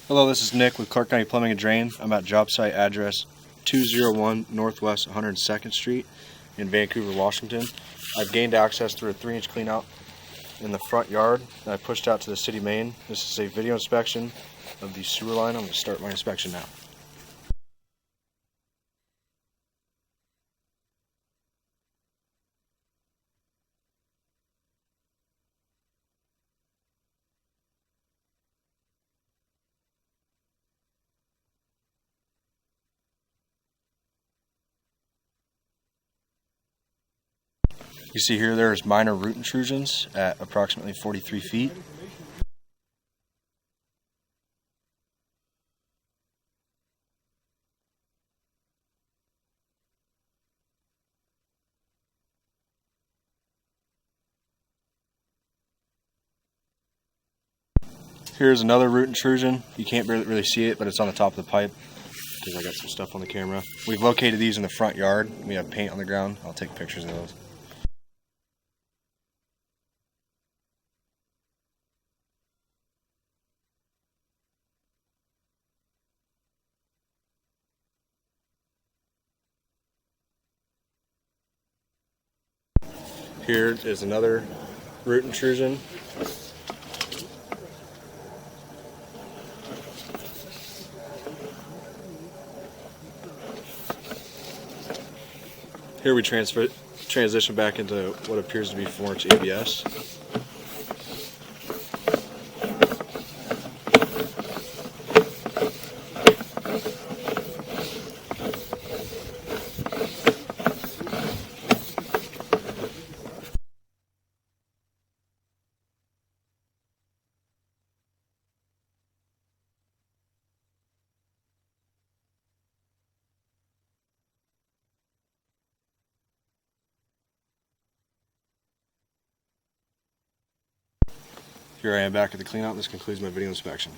Hello, this is Nick with Clark County Plumbing and Drain. I'm at job site address 201 Northwest 102nd Street in Vancouver, Washington. I've gained access through a 3-inch clean out in the front yard that I pushed out to the city main. This is a video inspection of the sewer line. I'm going to start my inspection now. You see here there's minor root intrusions at approximately 43 feet. Here's another root intrusion. You can't really see it, but it's on the top of the pipe because I got some stuff on the camera. We've located these in the front yard. We have paint on the ground. I'll take pictures of those. Here is another root intrusion. Here we transition back into what appears to be 4-inch ABS. Here I am back at the cleanout. This concludes my video inspection.